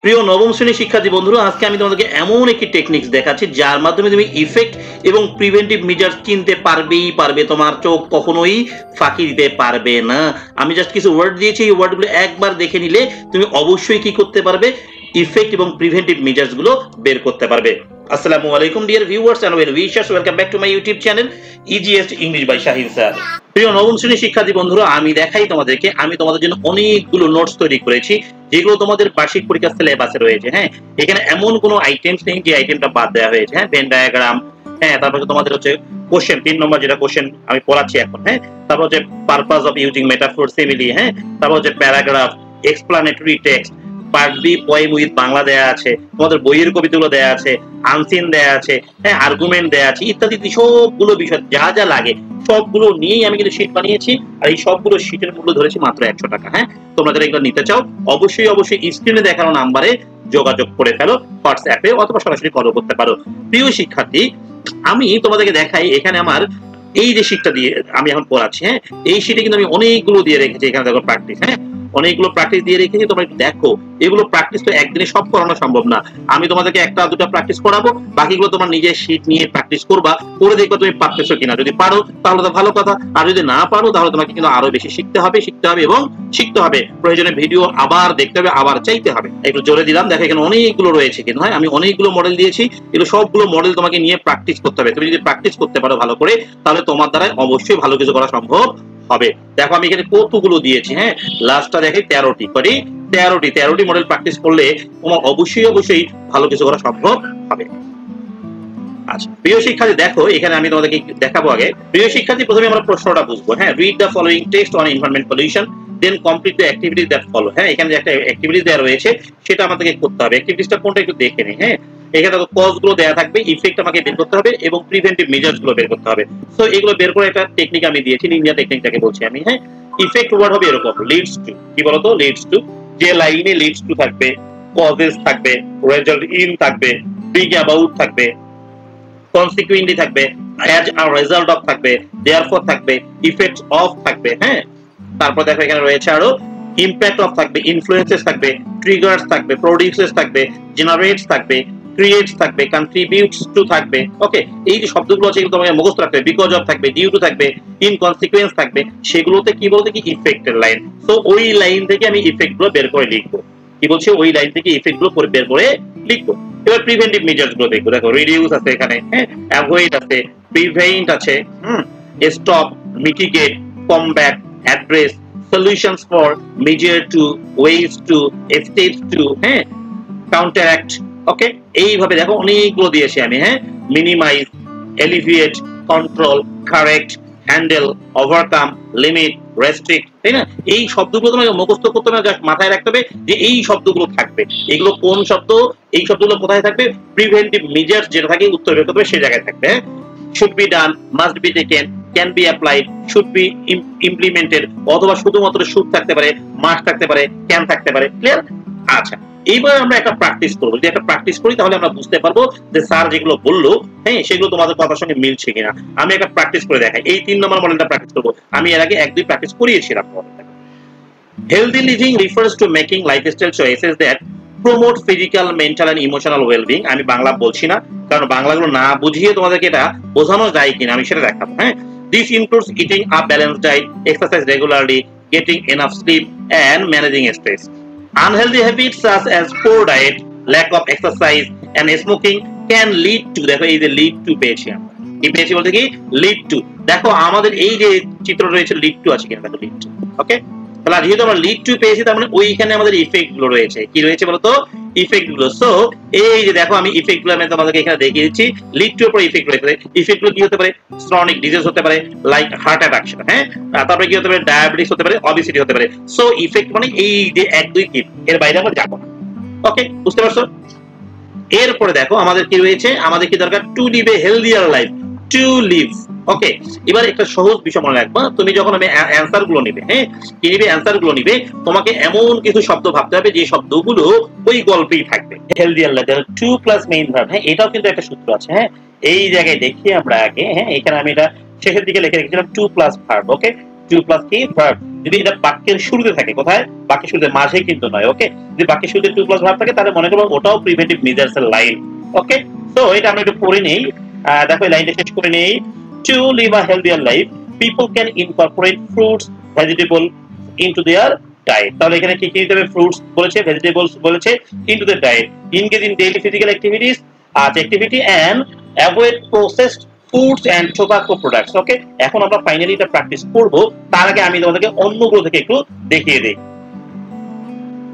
প্রিয় নবম শ্রেণীর শিক্ষার্থী বন্ধুরা, আজকে আমি তোমাদেরকে এমন একটি টেকনিক্স দেখাচ্ছি যার মাধ্যমে তুমি ইফেক্ট এবং প্রিভেন্টিভ মেজার চিনতে পারবে। তোমার চোখ কখনোই ফাঁকি দিতে পারবে না। আমি জাস্ট কিছু ওয়ার্ড দিয়েছি, এই ওয়ার্ডগুলো একবার দেখে নিলে তুমি অবশ্যই কি করতে পারবে, ইফেক্ট এবং প্রিভেন্টিভ মেজার্স গুলো বের করতে পারবে। আসসালামু আলাইকুম dear viewers and well wishers, welcome back to my YouTube channel easiest English by Shahin sir. প্রিয় নবম শ্রেণীর শিক্ষার্থী বন্ধুরা, আমি দেখাই তোমাদেরকে, আমি তোমাদের জন্য অনেকগুলো নোটস তৈরি করেছি যেগুলো তোমাদের বার্ষিক পরীক্ষার সিলেবাসে রয়েছে। হ্যাঁ, এখানে এমন কোনো আইটেমস নেই যে আইটেমটা বাদ দেওয়া হয়েছে। হ্যাঁ, ভেন ডায়াগ্রাম, হ্যাঁ, তারপরে তোমাদের হচ্ছে কোশ্চেন 3 নম্বর যেটা কোশ্চেন আমি পড়াচ্ছি এখন। হ্যাঁ, তারপর হচ্ছে purpose of using metaphor simile, হ্যাঁ, তারপর হচ্ছে paragraph, explanatory text, part B poem with Bangla দেয়া আছে, তোমাদের বইয়ের কবিতাগুলো দেয়া আছে, আনসিন দেয়া আছে, হ্যাঁ, আর্গুমেন্ট দেয়া আছে, ইত্যাদি সবগুলো বিষয় যা যা লাগে সবগুলো নিয়েই আমি কিন্তু শীট বানিয়েছি। আর এই সবগুলো শীটের মূল্য ধরেছি মাত্র 100 টাকা। হ্যাঁ, তোমরা যারা এগুলো নিতে চাও অবশ্যই স্ক্রিনে দেখানো নাম্বারে যোগাযোগ করে ফেলো, হোয়াটসঅ্যাপে অথবা সরাসরি কল করতে পারো। প্রিয় শিক্ষার্থী, আমি তোমাদেরকে দেখাই এখানে আমার এই যে শীটটা দিয়ে আমি এখন পড়াচ্ছি। হ্যাঁ, এই শীটে কিন্তু আমি অনেকগুলো দিয়ে রেখেছি। এখানে দেখো প্র্যাকটিস, হ্যাঁ, অনেকগুলো প্র্যাকটিস দিয়ে রেখেছি। তোমরা একটু দেখো, এগুলো প্র্যাকটিস তো একদিনে সব করানো সম্ভব না। আমি তোমাদেরকে একটা দুটো প্র্যাকটিস করাবো, বাকিগুলো তোমার নিজের শীট নিয়ে প্র্যাকটিস করবা, করে দেখবা তুমি পারতেছো কিনা। যদি পারো তাহলে তো ভালো কথা, আর যদি না পারো তাহলে তোমাকে কিন্তু আরো বেশি শিখতে হবে এবং শিখতে হবে। প্রয়োজনে ভিডিও আবার দেখতে হবে, আবার চাইতে হবে। একটু জোরে দিলাম, দেখো এখানে অনেকগুলো রয়েছে কিন্তু। হ্যাঁ, আমি অনেকগুলো মডেল দিয়েছি, এগুলো সবগুলো মডেল তোমাকে নিয়ে প্র্যাকটিস করতে হবে। তুমি যদি প্র্যাকটিস করতে পারো ভালো করে, তাহলে তোমার দ্বারা অবশ্যই ভালো কিছু করা সম্ভব হবে। দেখো আমি এখানে কতগুলো দিয়েছি। হ্যাঁ, লাস্টটা দেখে 13টি করি, 13টি মডেল প্র্যাকটিস করলে তোমার অবশ্যই ভালো কিছু করা সম্ভব হবে। আচ্ছা প্রিয় শিক্ষার্থী, দেখো এখানে আমি তোমাদেরকে দেখাবো। আগে প্রিয় শিক্ষার্থী, প্রথমে আমরা প্রশ্নটা বুঝবো। হ্যাঁ, read the following text on environment pollution, then complete the activities that follow. হ্যাঁ, এখানে যে একটা অ্যাক্টিভিটি দেওয়া রয়েছে সেটা আমাদেরকে করতে হবে। অ্যাক্টিভিটিসটা কোনটা একটু দেখে নিই। হ্যাঁ, এখানে দেখো কজ গুলো দেওয়া থাকবে, ইফেক্ট আমাকে বের করতে হবে এবং প্রিভেন্টিভ মেজার্স গুলো বের করতে হবে। সো এগুলো বের করে একটা টেকনিক আমি দিয়েছি, নিনজা টেকনিকটাকে বলছি আমি। হ্যাঁ, ইফেক্ট ওয়ার্ড হবে এরকম, লিডস টু। কি বলতো, লিডস টু, যে লাইনে লিডস টু থাকবে, কজেস থাকবে, রেজাল্ট ইন থাকবে, বিগ অ্যাবাউট থাকবে, কনসিকুয়েন্টলি থাকবে, অ্যাজ আ রেজাল্ট অফ থাকবে, দেয়ারফর থাকবে, ইফেক্টস অফ থাকবে। হ্যাঁ, তারপর দেখো এখানে রয়েছে আরো ইমপ্যাক্ট অফ থাকবে, ইনফ্লুয়েন্সেস থাকবে, ট্রিগার্স থাকবে, প্রোডিউসেস থাকবে, জেনারেটস থাকবে, ক্রিয়েটস থাকবে, কন্ট্রিবিউটস টু থাকবে। ওকে, এই যে শব্দগুলো আছে এগুলো তোমাকে মুখস্থ রাখতে হবে। বিকজ অফ থাকবে, ডিউ টু থাকবে, ইন কনসিকুয়েন্স থাকবে, সেগুলোতে কি বলতে কি ইফেক্টের লাইন। সো ওই লাইন থেকে আমি ইফেক্ট গুলো বের করে লিখবো। কি বলছে, ওই লাইন থেকে ইফেক্ট গুলো বের করে লিখবো। এবার প্রিভেন্টিভ মেজার্স গুলো দেখবো। দেখো রিডিউস আছে এখানে, হ্যাঁ, অ্যাভয়েড আছে, প্রিভেন্ট আছে, stop, mitigate, combat, address, solutions for, measure to, ways to, steps to, হ্যাঁ, counteract। ওকে, এইভাবে দেখো অনেকগুলো দিয়েছি আমি। হ্যাঁ, minimise, alleviate, control, correct, handle, overcome, limit, restrict, তাই না? এই শব্দগুলো তোমাকে মুখস্থ করতে হবে, জাস্ট মাথায় রাখতে হবে যে এই শব্দগুলো থাকবে। এগুলো কোন শব্দ, এই শব্দগুলো কোথায় থাকবে, প্রিভেন্টিভ মেজার্স যেটা থাকে উত্তর বের করতে হবে সেই জায়গায় থাকবে। হ্যাঁ, should be done, must be taken, can be applied, should be implemented, অথবা শুধুমাত্র should থাকতে পারে, must থাকতে পারে, can থাকতে পারে। ক্লিয়ার? আচ্ছা, এইবার আমরা একটা প্র্যাকটিস করব। যদি একটা প্র্যাকটিস করি তাহলে আমরা বুঝতে পারবো যে স্যার যেগুলো বললো, হ্যাঁ, সেগুলো তোমাদের কথার সঙ্গে মিলছে কিনা। আমি একটা প্র্যাকটিস করে দেখাই। এই 3 নম্বর মডেলটা প্র্যাকটিস করব। আমি এর আগে 1-2 প্র্যাকটিস করিয়েছিলাম। Healthy living refers to making lifestyle choices that promote physical, mental and emotional wellbeing. আমি বাংলা বলছি না, কারণ বাংলাগুলো না বুঝিয়ে তোমাদেরকে এটা বোঝানো যায় কিনা আমি সেটা দেখাবো। হ্যাঁ, this includes eating a balanced diet, exercise regularly, getting enough sleep and managing stress. Unhealthy habits such as poor diet, lack of exercise and smoking can lead to, দেখো এই যে লিড টু পেয়েছি আমরা, কি পেয়েছি বলতে কি লিড টু। দেখো আমাদের এই যে চিত্র রয়েছে লিড টু আছে কিনা, দেখো লিড টু। ওকে, তাহলে যেহেতু আমরা লিড টু পেয়েছি তার মানে ওইখানে আমাদের ইফেক্ট গুলো রয়েছে। কি রয়েছে বলতো, ইফেক্ট গুলো। সো এই যে দেখো আমি ইফেক্ট গুলো আমি তোমাদেরকে এখানে দেখিয়ে দিচ্ছি। লিড টু এর পর ইফেক্ট রয়েছে। ইফেক্ট গুলো কি হতে পারে, ক্রনিক ডিজিজ হতে পারে, লাইক হার্ট অ্যাটাক, হ্যাঁ, তারপরে কি হতে পারে, ডায়াবেটিস হতে পারে, অবেসিটি হতে পারে। সো ইফেক্ট মানে এই যে 1, 2, 3 এর বাইরে আমরা যাব না। ওকে, বুঝতে পারছো? এরপরে দেখো আমাদের কি রয়েছে, আমাদের কি দরকার, টু লিভ এ হেলদিয়ার লাইফ, টু লিভ। ওকে, এবার একটা সহজ বিষয় মনে রাখবা, তুমি যখন আমি অ্যানসার গুলো নিবে, হ্যাঁ, কি নিবে, অ্যানসার গুলো নিবে, তোমাকে এমন কিছু শব্দ ভাবতে হবে যে শব্দগুলো ওই গল্পেই থাকবে। Healthier life, to plus main verb. হ্যাঁ, এটাও কিন্তু একটা সূত্র আছে। হ্যাঁ, এই জায়গায় দেখি আমরা আগে, হ্যাঁ, এখানে আমি এটা শেষের দিকে লিখে রেখেছিলাম টু প্লাস ভার্ব। ওকে, টু প্লাস কি ভার্ব, যদি এটা বাক্যের শুরুতে থাকে, কোথায়, বাক্যের শুরুতে, মাঝে কিন্তু নয়। ওকে, যদি বাক্যের শুরুতে টু প্লাস ভার্ব থাকে তাহলে মনে করবো ওটাও প্রিভেন্টিভ মেজার্স এর লাইন। ওকে, তো এটা আমরা একটু পড়ে নেই। দেখো এই লাইনটা শেষ করে নেই। To live a healthier life people can incorporate fruits vegetable into their diet. তাহলে এখানে কি কি দিতে হবে, ফ্রুটস বলেছে, ভেজিটেবলস বলেছে, into the diet, engage in daily physical activities activity and avoid processed foods and tobacco products. Okay, এখন আমরা ফাইনালি এটা প্র্যাকটিস করব, তার আগে আমি তোমাদেরকে অন্যগুলো থেকে একটু দেখিয়ে দেই।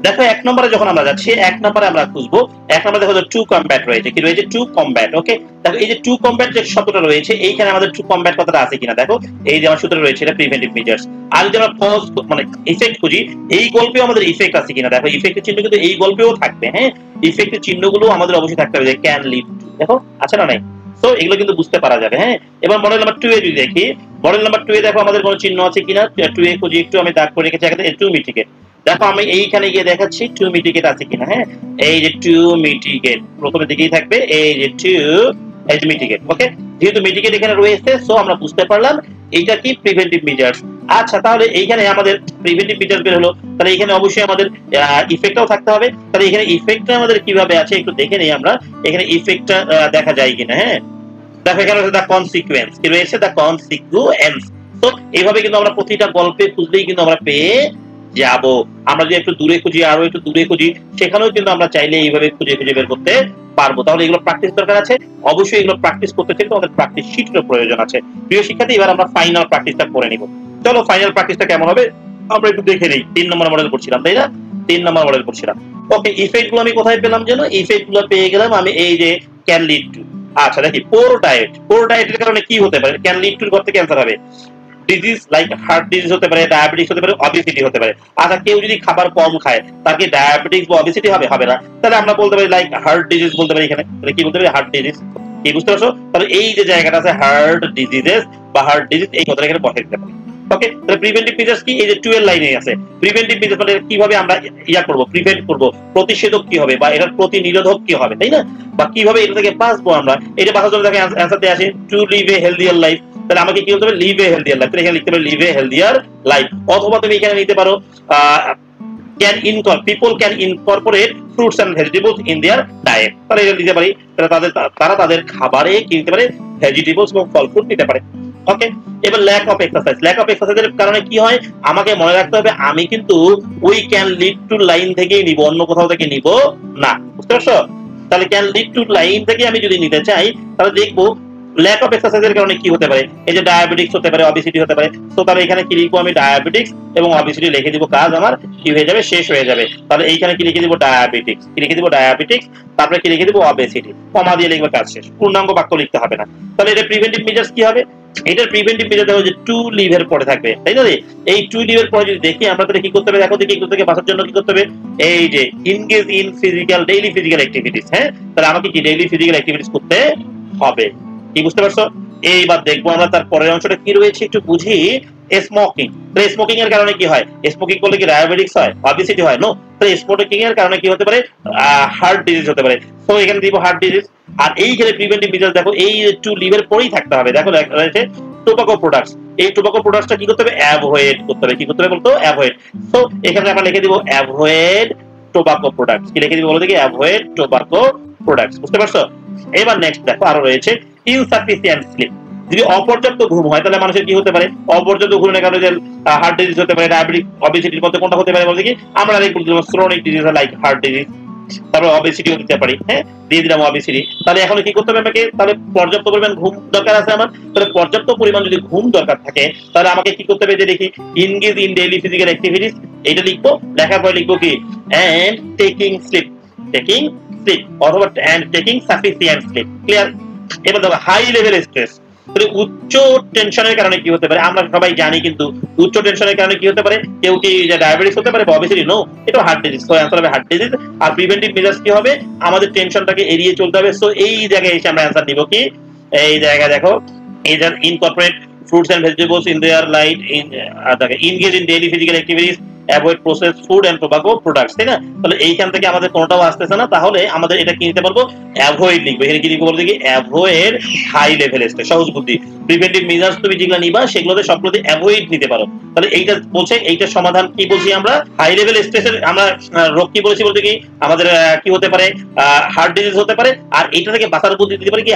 দেখো এক নম্বরে যখন আমরা যাচ্ছি, এক নম্বরে আমরা খুঁজবো, এক নম্বরে দেখো টু কমব্যাট রয়েছে, কি রয়েছে, টু কমব্যাট। ওকে, দেখো এই যে টু কমব্যাট যে শব্দটা রয়েছে, এইখানে আমাদের টু কমব্যাট কথাটা আছে কিনা দেখো, এই যে আমার সূত্রে রয়েছে এটা প্রিভেন্টিভ মেজার্স। আর যদি আমরা কজ মানে ইফেক্ট খুঁজি, এই গল্পেও আমাদের ইফেক্ট আছে কিনা দেখো, ইফেক্টের চিহ্ন কিন্তু এই গল্পেও থাকবে। হ্যাঁ, ইফেক্টের চিহ্নগুলো আমাদের অবশ্যই থাকতে হবে, যে ক্যান লিড টু, দেখো আছে না নাই, তো এগুলো কিন্তু বুঝতে পারা যাবে। হ্যাঁ, এবার মডেল নাম্বার 2 এ যদি দেখি, মডেল নাম্বার 2 এ দেখো আমাদের কোনো চিহ্ন আছে কিনা, 2 এ খুঁজি, একটু আমি দাগ করে রেখেছি এখানে, টু মিটিগেট। দেখো আমি এইখানে গিয়ে দেখাচ্ছি টু মিটিগেট আছে কিনা। হ্যাঁ, এই যে টু মিটিগেট প্রথমে দিকেই থাকবে, এই যে টু, এই যে মিটিগেট। ওকে, যেহেতু মিটিগেট এখানে রয়েছে, সো আমরা বুঝতে পারলাম এইটা কি প্রিভেন্টিভ মেজার্স। আচ্ছা, তাহলে এইখানে আমাদের প্রিভেন্টিভ মেজার্স বের হলো, তাহলে এখানে অবশ্যই আমাদের ইফেক্টটাও থাকতে হবে। তাহলে এখানে ইফেক্টটা আমাদের কিভাবে আছে একটু দেখে নেই আমরা, এখানে ইফেক্টটা দেখা যায় কিনা। হ্যাঁ, দেখো এখানে হচ্ছে দ্য কনসিকুয়েন্স, কি রয়েছে, দ্য কনসিকুয়েন্স। তো এইভাবে কিন্তু আমরা প্রতিটা গল্পে খুঁজলেই কিন্তু আমরা পেয়ে যাব। আমরা যদি একটু দূরে খুঁজি, আরো একটু দূরে খুঁজি, সেখানেও কিন্তু আমরা চাইলে এইভাবে খুঁজে খুঁজে বের করতে পারবো। তাহলে এগুলো প্র্যাকটিস দরকার আছে, অবশ্যই এগুলো প্র্যাকটিস করতে চাইলে আমাদের প্র্যাকটিস শিটের প্রয়োজন আছে। প্রিয় শিক্ষার্থী, এবার আমরা ফাইনাল প্র্যাকটিসটা করে নিব। চলো ফাইনাল প্র্যাকটিসটা কেমন হবে আমরা একটু দেখে নেই। 3 নম্বর মডেল পড়ছিলাম, তাই না, 3 নম্বর মডেল পড়ছিলাম। ওকে, ইফেক্ট গুলো আমি কোথায় পেলাম যেন, ইফেক্ট গুলো পেয়ে গেলাম আমি এই যে ক্যান লিড টু। আচ্ছা দেখি, পোর ডায়েট, পোর ডায়েটের কারণে কি হতে পারে, ক্যান লিড টুর করতে ক্যান্সার হবে, ডিজিজ লাইক হার্ট ডিজিজ হতে পারে, ডায়াবেটিস হতে পারে, অবেসিটি হতে পারে। আচ্ছা, কেউ যদি খাবার কম খায় তার কি ডায়াবেটিস বা অবেসিটি হবে, হবে না। তাহলে আমরা বলতে পারি লাইক হার্ট ডিজিজ বলতে পারি, এখানে তাহলে কি বলতে পারি, হার্ট ডিজিজ। কি বুঝতে পারছো, তাহলে এই যে জায়গাটা আছে হার্ট ডিজিজেস বা হার্ট ডিজিজ, এই কথাটা এখানে বসে দিতে পারি। ওকে, তাহলে প্রিভেন্টিভ মেজার্স কি, এই যে 12 লাইনে আছে প্রিভেন্টিভ মেজার্স, মানে কিভাবে আমরা ইয়া করব, প্রিভেন্ট করব, প্রতিষেধক কি হবে বা এটার প্রতিনিরোধক কি হবে, তাই না, বা কিভাবে এটা থেকে বাঁচবো আমরা, এটা বাঁচার জন্য দেখে অ্যানসার দেয়া আছে টু লিভ এ হেলদিয়ার লাইফ। তাহলে আমাকে কি বলতে হবে, লিভ এ হেলদিয়ার লাইফ, এখানে লিখতে হবে লিভ এ হেলদিয়ার লাইফ। অথবা তুমি এখানে নিতে পারো people can incorporate fruits and vegetables in their diet। তাহলে এটা দিতে পারি, তারা তাদের খাবারে কি দিতে পারে, ভেজিটেবলস এবং ফল ফ্রুট নিতে পারে। ওকে, এবার lack of exercise, lack of এক্সারসাইজের কারণে কি হয়, আমাকে মনে রাখতে হবে আমি কিন্তু ওই ক্যান লিড টু লাইন থেকেই নিব, অন্য কোথাও থেকে নিব না। বুঝতে পারছো, তাহলে ক্যান লিড টু লাইন থেকে আমি যদি নিতে চাই, তাহলে দেখবো ল্যাক অফ এক্সারসাইজের কারণে কি হতে পারে, এই যে ডায়াবেটিক্স হতে পারে, অবেসিটি হতে পারে। তো তাহলে এখানে কি লিখবো, আমি ডায়াবেটিক্স এবং অবেসিটি লিখে দিব, কাজ আমার কি হয়ে যাবে, শেষ হয়ে যাবে। তাহলে এইখানে কি লিখে দিব, ডায়াবেটিক্স, কি লিখে দিব, ডায়াবেটিক্স, তারপরে কি লিখে দিব, অবেসিটি, কমা দিয়ে লিখবো, কাজ শেষ, পূর্ণাঙ্গ বাক্য লিখতে হবে না। তাহলে এটা প্রিভেন্টিভ মেজার্স কি হবে, এটার প্রিভেন্টিভ মেজার দেখো যে টু লিভের পরে থাকবে, তাই না, এই টু লিভের পরে যদি দেখি আমরা, তাহলে কি করতে হবে, দেখো দেখি এগুলো থেকে বাঁচার জন্য কি করতে হবে, এই যে engage in physical daily physical activities. হ্যাঁ, তাহলে আমাকে কি ডেইলি ফিজিক্যাল অ্যাক্টিভিটিস করতে হবে, কি বুঝতে পারছো। এইবার দেখবো আমরা তার পরের অংশটা কি রয়েছে একটু বুঝি। স্মোকিং, তাহলে স্মোকিং এর কারণে কি হয়, স্মোকিং করলে কি ডায়াবেটিস হয়, অবেসিটি হয়, নো। তাহলে স্মোকিং এর কারণে কি হতে পারে, হার্ট ডিজিজ হতে পারে। তো এখানে দিব হার্ট ডিজিজ। আর এইখানে প্রিভেন্টিভ মেজার্স দেখো এই টু লিভের পরেই থাকতে হবে, দেখো রয়েছে টোবাকো প্রোডাক্টস। এই টোবাকো প্রোডাক্টসটা কি করতে হবে, অ্যাভয়েড করতে হবে, কি করতে হবে বলতো, অ্যাভয়েড। তো এখানে আমরা লিখে দিব অ্যাভয়েড টোবাকো প্রোডাক্টস, কি লিখে দিব বলো দেখি, অ্যাভয়েড টোবাকো প্রোডাক্টস। বুঝতে পারছো। এবার নেক্সট দেখো আরো রয়েছে ইনসাফিসিয়েন্ট স্লিপ, যদি অপর্যাপ্ত ঘুম হয় তাহলে মানুষের কি হতে পারে, অপর্যাপ্ত ঘুমের কারণে যে হার্ট ডিজিজ হতে পারে, ডায়াবেটিক, অবেসিটির মধ্যে কোনটা হতে পারে বলতে কি, আমরা লিখব chronic disease like heart disease, তারপর অবেসিটিও দিতে পারি। হ্যাঁ, দিয়ে দিলাম অবেসিটি। তাহলে এখন কি করতে হবে আমাকে, তাহলে পর্যাপ্ত পরিমাণ ঘুম দরকার আছে আমার, তাহলে পর্যাপ্ত পরিমাণ যদি ঘুম দরকার থাকে তাহলে আমাকে কি করতে হবে, যে দেখি engage in daily physical activities, এটা লিখবো, লেখার পরে লিখবো কি, and taking sleep, taking sleep, অথবা and taking sufficient sleep. Clear. এবার দেখো হাই লেভেল স্ট্রেস, তাহলে উচ্চ টেনশনের কারণে কি হতে পারে, আমরা সবাই জানি কিন্তু উচ্চ টেনশনের কারণে কি হতে পারে, কেউ কি ডায়াবেটিস হতে পারে বা অবেসিটি, নো, এটা হার্ট ডিজিজ। সো অ্যানসার হবে হার্ট ডিজিজ। আর প্রিভেন্টিভ মেজার্স কি হবে, আমাদের টেনশনটাকে এড়িয়ে চলতে হবে। সো এই জায়গায় এসে আমরা অ্যানসার দিব কি, এই জায়গায় দেখো এই যে incorporate fruits and vegetables in their light, engage in daily physical activities avoid process food and tobacco products, তাই না? তাহলে এইখান থেকে আমাদের কোনটাও আসতেছে না, তাহলে আমাদের এটা কি নিতে পারবো? অ্যাভয়েড লিখবো। এখানে কি লিখবো বলতে কি? Avoid high level stress. সহজ বুদ্ধি। প্রিভেন্টিভ মেজার্স তুমি যেগুলো নিবা সেগুলোতে সবগুলোতে অ্যাভয়েড নিতে পারো। তাহলে এইটা বলছে, এইটার সমাধান কি বলছি আমরা? হাই লেভেল স্ট্রেসের আমরা রোগ কি বলেছি বলতে কি? আমাদের কি হতে পারে? হার্ট ডিজিজ হতে পারে। আর এটা থেকে বাঁচার বুদ্ধি দিতে পারে কি?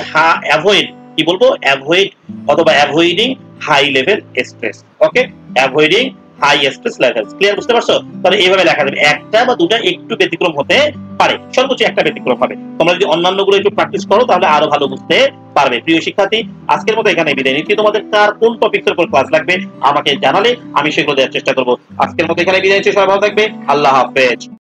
অ্যাভয়েড, কি বলবো? অ্যাভয়েড অথবা avoiding high level stress. Okay, avoiding high stress levels. Clear? বুঝতে পারছো? তাহলে এইভাবে লেখা যাবে। একটা বা দুটা একটু ব্যতিক্রম হতে পারে, সর্বোচ্চ একটা ব্যতিক্রম হবে। তোমরা যদি অন্যান্য গুলো একটু প্র্যাকটিস করো তাহলে আরো ভালো বুঝতে পারবে। প্রিয় শিক্ষার্থী, আজকের মতো এখানে বিদায় নিচ্ছি। তোমাদের কার কোন টপিকের উপর ক্লাস লাগবে আমাকে জানালে আমি সেগুলো দেওয়ার চেষ্টা করবো। আজকের মতো এখানে বিদায় নিচ্ছি। সবাই ভালো থাকবে। আল্লাহ হাফেজ।